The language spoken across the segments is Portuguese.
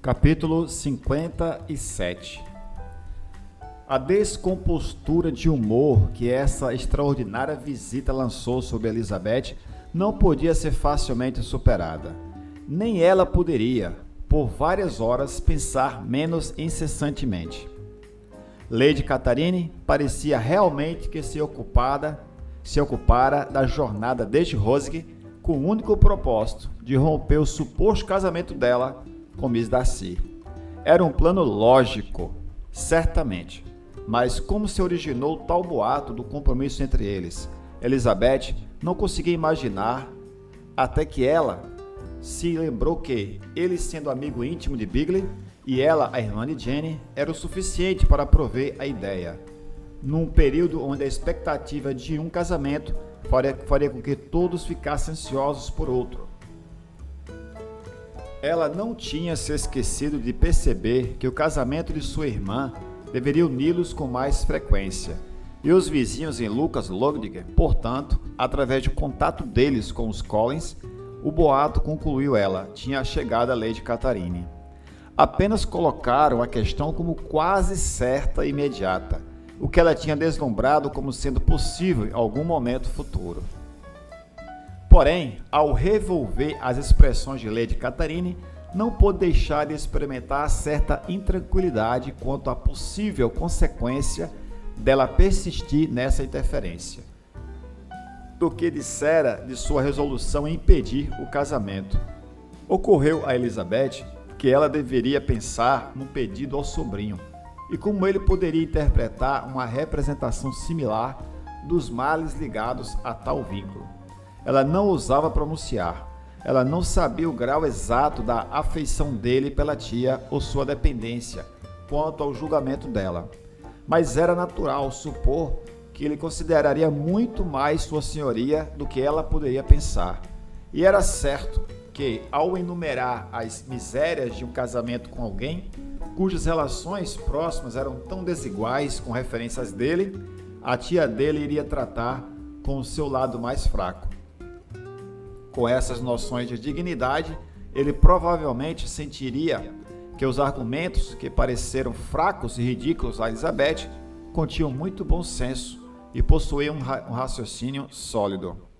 Capítulo 57. A descompostura de humor que essa extraordinária visita lançou sobre Elizabeth não podia ser facilmente superada. Nem ela poderia, por várias horas, pensar menos incessantemente. Lady Catherine parecia realmente que se ocupara da jornada desde Roseg com o único propósito de romper o suposto casamento dela com Miss Darcy. Era um plano lógico, certamente, mas como se originou tal boato do compromisso entre eles? Elizabeth não conseguia imaginar, até que ela se lembrou que ele, sendo amigo íntimo de Bingley, e ela, a irmã de Jane, era o suficiente para prover a ideia. Num período onde a expectativa de um casamento faria com que todos ficassem ansiosos por outro. Ela não tinha se esquecido de perceber que o casamento de sua irmã deveria uni-los com mais frequência, e os vizinhos em Lucas Lodge, portanto, através do contato deles com os Collins, o boato, concluiu ela, tinha chegado a Lady Catherine. Apenas colocaram a questão como quase certa e imediata, o que ela tinha deslumbrado como sendo possível em algum momento futuro. Porém, ao revolver as expressões de Lady Catherine, não pôde deixar de experimentar certa intranquilidade quanto à possível consequência dela persistir nessa interferência, do que dissera de sua resolução em impedir o casamento. Ocorreu a Elizabeth que ela deveria pensar no pedido ao sobrinho e como ele poderia interpretar uma representação similar dos males ligados a tal vínculo. Ela não ousava pronunciar. Ela não sabia o grau exato da afeição dele pela tia ou sua dependência quanto ao julgamento dela. Mas era natural supor que ele consideraria muito mais sua senhoria do que ela poderia pensar. E era certo que, ao enumerar as misérias de um casamento com alguém, cujas relações próximas eram tão desiguais com referências dele, a tia dele iria tratar com o seu lado mais fraco. Com essas noções de dignidade, ele provavelmente sentiria que os argumentos que pareceram fracos e ridículos a Elizabeth continham muito bom senso e possuíam um raciocínio sólido.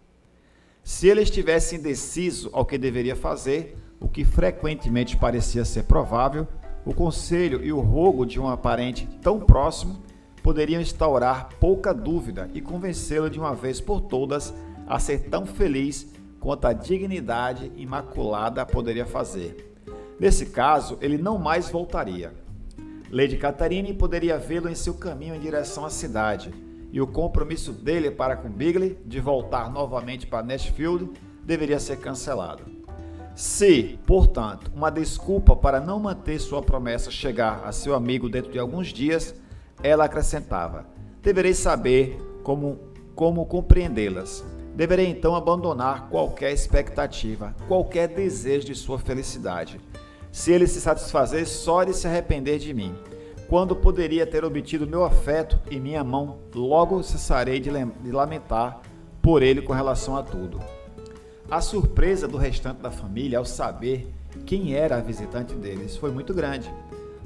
Se ele estivesse indeciso ao que deveria fazer, o que frequentemente parecia ser provável, o conselho e o rogo de um parente tão próximo poderiam instaurar pouca dúvida e convencê-lo de uma vez por todas a ser tão feliz quanto a dignidade imaculada poderia fazer. Nesse caso, ele não mais voltaria. Lady Catherine poderia vê-lo em seu caminho em direção à cidade, e o compromisso dele para com Bingley de voltar novamente para Netherfield deveria ser cancelado. Se, portanto, uma desculpa para não manter sua promessa chegar a seu amigo dentro de alguns dias, ela acrescentava: deverei saber como compreendê-las. Deverei então abandonar qualquer expectativa, qualquer desejo de sua felicidade. Se ele se satisfazer só de se arrepender de mim, quando poderia ter obtido meu afeto e minha mão, logo cessarei de lamentar por ele com relação a tudo. A surpresa do restante da família ao saber quem era a visitante deles foi muito grande,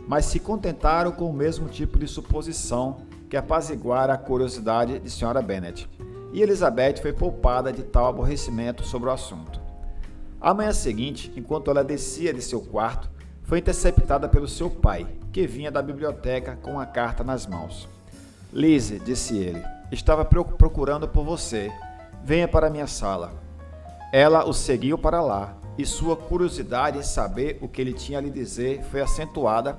mas se contentaram com o mesmo tipo de suposição que apaziguara a curiosidade de Sra. Bennet, e Elizabeth foi poupada de tal aborrecimento sobre o assunto. A manhã seguinte, enquanto ela descia de seu quarto, foi interceptada pelo seu pai, que vinha da biblioteca com uma carta nas mãos. Lizzie, disse ele, estava procurando por você. Venha para minha sala. Ela o seguiu para lá, e sua curiosidade em saber o que ele tinha a lhe dizer foi acentuada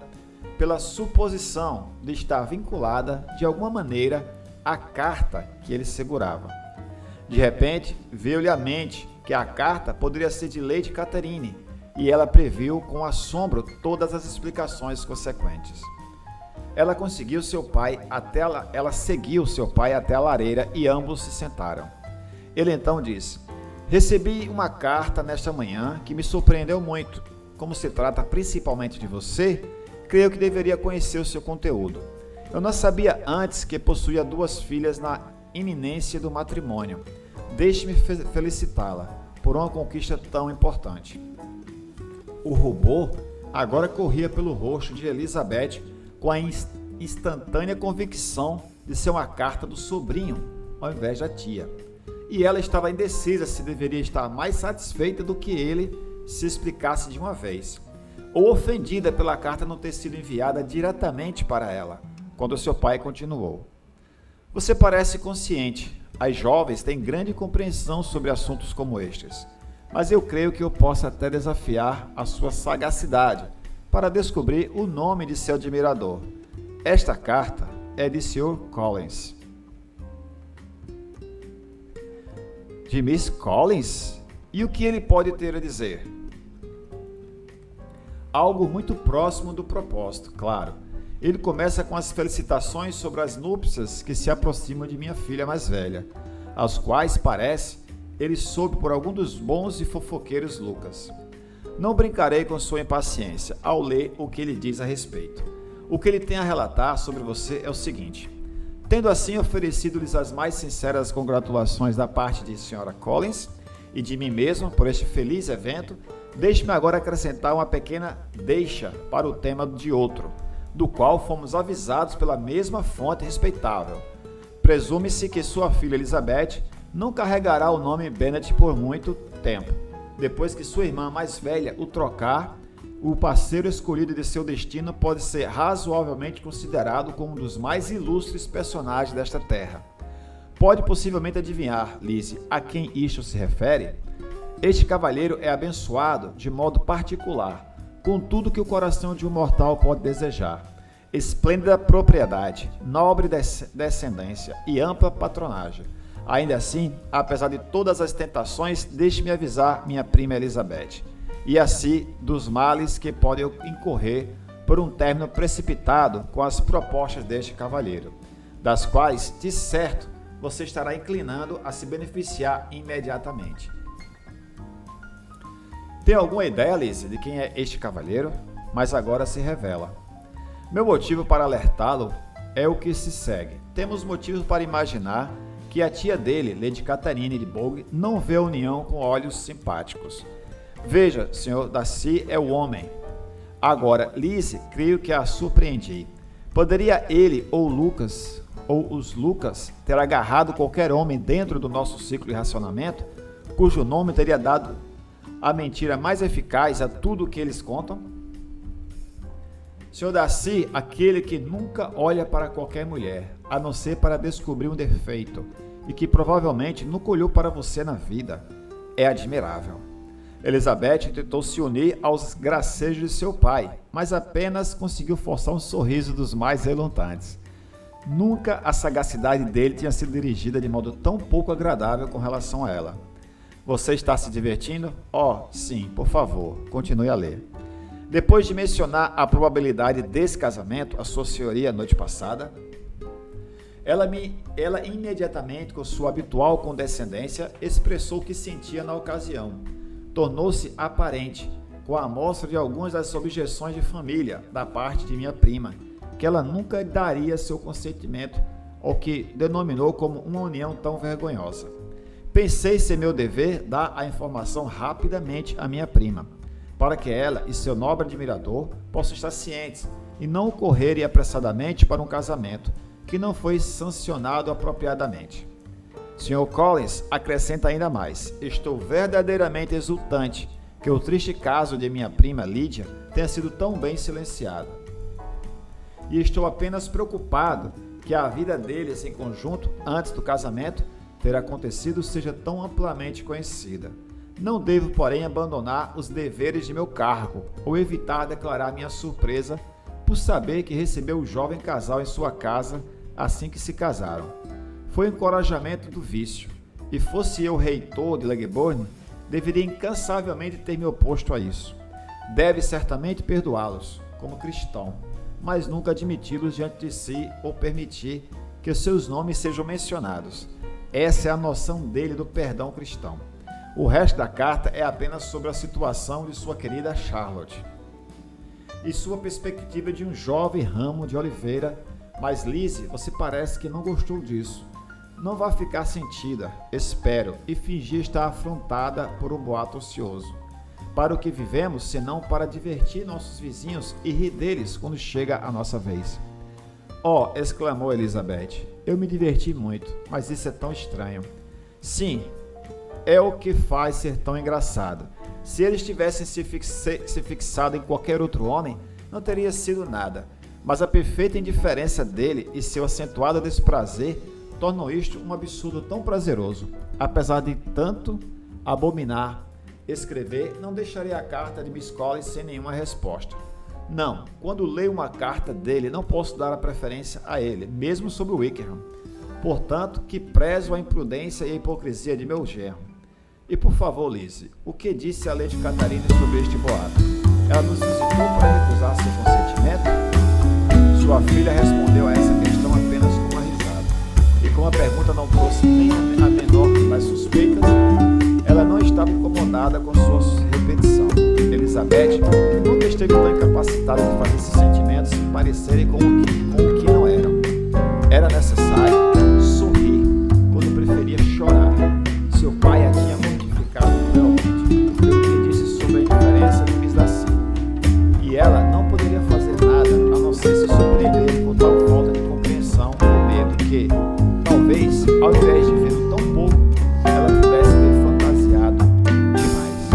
pela suposição de estar vinculada, de alguma maneira, à carta que ele segurava. De repente, veio-lhe à mente que a carta poderia ser de Lady Catherine, e ela previu com assombro todas as explicações consequentes. Ela seguiu seu pai até a lareira e ambos se sentaram. Ele então disse: recebi uma carta nesta manhã que me surpreendeu muito. Como se trata principalmente de você, creio que deveria conhecer o seu conteúdo. Eu não sabia antes que possuía 2 filhas na iminência do matrimônio. Deixe-me felicitá-la por uma conquista tão importante. O rubor agora corria pelo rosto de Elizabeth com a instantânea convicção de ser uma carta do sobrinho, ao invés da tia. E ela estava indecisa se deveria estar mais satisfeita do que ele se explicasse de uma vez, ou ofendida pela carta não ter sido enviada diretamente para ela, quando seu pai continuou. Você parece consciente. As jovens têm grande compreensão sobre assuntos como estes, mas eu creio que eu possa até desafiar a sua sagacidade para descobrir o nome de seu admirador. Esta carta é de Sr. Collins. De Miss Collins? E o que ele pode ter a dizer? Algo muito próximo do propósito, claro. Ele começa com as felicitações sobre as núpcias que se aproximam de minha filha mais velha, as quais, parece, ele soube por algum dos bons e fofoqueiros Lucas. Não brincarei com sua impaciência ao ler o que ele diz a respeito. O que ele tem a relatar sobre você é o seguinte: tendo assim oferecido-lhes as mais sinceras congratulações da parte de Sra. Collins e de mim mesmo por este feliz evento, deixe-me agora acrescentar uma pequena deixa para o tema de outro, do qual fomos avisados pela mesma fonte respeitável. Presume-se que sua filha Elizabeth não carregará o nome Bennet por muito tempo, depois que sua irmã mais velha o trocar. O parceiro escolhido de seu destino pode ser razoavelmente considerado como um dos mais ilustres personagens desta terra. Pode possivelmente adivinhar, Lizzie, a quem isto se refere? Este cavalheiro é abençoado de modo particular com tudo que o coração de um mortal pode desejar: esplêndida propriedade, nobre descendência e ampla patronagem. Ainda assim, apesar de todas as tentações, deixe-me avisar minha prima Elizabeth, e assim dos males que podem incorrer por um término precipitado com as propostas deste cavalheiro, das quais, de certo, você estará inclinando a se beneficiar imediatamente. Tem alguma ideia, Lizzie, de quem é este cavalheiro? Mas agora se revela. Meu motivo para alertá-lo é o que se segue. Temos motivos para imaginar que a tia dele, Lady Catherine de Bourgh, não vê a união com olhos simpáticos. Veja, Sr. Darcy é o homem. Agora, Lizzie, creio que a surpreendi. Poderia ele ou os Lucas ter agarrado qualquer homem dentro do nosso ciclo de racionamento, cujo nome teria dado a mentira mais eficaz a tudo o que eles contam? Sr. Darcy, aquele que nunca olha para qualquer mulher, a não ser para descobrir um defeito, e que provavelmente nunca olhou para você na vida, é admirável. Elizabeth tentou se unir aos gracejos de seu pai, mas apenas conseguiu forçar um sorriso dos mais relutantes. Nunca a sagacidade dele tinha sido dirigida de modo tão pouco agradável com relação a ela. Você está se divertindo? Oh, sim, por favor, continue a ler. Depois de mencionar a probabilidade desse casamento, a sua senhoria, noite passada, ela imediatamente, com sua habitual condescendência, expressou o que sentia na ocasião. Tornou-se aparente, com a amostra de algumas das objeções de família da parte de minha prima, que ela nunca daria seu consentimento ao que denominou como uma união tão vergonhosa. Pensei ser meu dever dar a informação rapidamente à minha prima, para que ela e seu nobre admirador possam estar cientes e não correrem apressadamente para um casamento que não foi sancionado apropriadamente. Sr. Collins acrescenta ainda mais: estou verdadeiramente exultante que o triste caso de minha prima Lídia tenha sido tão bem silenciado. E estou apenas preocupado que a vida deles em conjunto, antes do casamento ter acontecido, seja tão amplamente conhecida. Não devo, porém, abandonar os deveres de meu cargo ou evitar declarar minha surpresa por saber que recebeu o jovem casal em sua casa assim que se casaram. Foi um encorajamento do vício, e fosse eu reitor de Ledbourne, deveria incansavelmente ter me oposto a isso. Deve certamente perdoá-los, como cristão, mas nunca admiti-los diante de si ou permitir que os seus nomes sejam mencionados. Essa é a noção dele do perdão cristão. O resto da carta é apenas sobre a situação de sua querida Charlotte e sua perspectiva de um jovem ramo de oliveira Mas Lizzie, você parece que não gostou disso. Não vai ficar sentida, espero, e fingir estar afrontada por um boato ocioso. Para o que vivemos, senão para divertir nossos vizinhos e rir deles quando chega a nossa vez. Oh, exclamou Elizabeth, eu me diverti muito, mas isso é tão estranho. Sim, é o que faz ser tão engraçado. Se eles tivessem se fixado em qualquer outro homem, não teria sido nada. Mas a perfeita indiferença dele e seu acentuado desprazer tornam isto um absurdo tão prazeroso. Apesar de tanto abominar escrever, não deixarei a carta de Miss Collins sem nenhuma resposta. Não, quando leio uma carta dele, não posso dar a preferência a ele, mesmo sobre o Wickham. Portanto, que prezo a imprudência e a hipocrisia de meu genro. E por favor, Lizzie, o que disse a Lady Catherine sobre este boato? Ela nos visitou para recusar seu consentimento? Sua filha respondeu a essa questão apenas com uma risada. E como a pergunta não trouxe nem a menor das suspeitas, ela não estava incomodada com sua repetição. Elizabeth nunca esteve tão incapacitada de fazer esses sentimentos parecerem com o que não eram. Era necessário sorrir quando preferia chorar. Seu pai a tinha mortificado cruelmente pelo que disse sobre a indiferença de Miss Darcy. E ela não poderia fazer nada a não ser se surpreender com tal falta de compreensão ou medo que, talvez, ao invés de vê-lo tão pouco, ela pudesse ter fantasiado demais.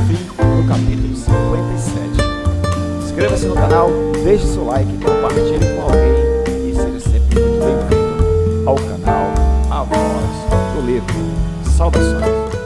Fim do capítulo 57. Inscreva-se no canal, deixe seu like e compartilhe com alguém e seja sempre muito bem-vindo ao canal A Voz do Livro. Saudações!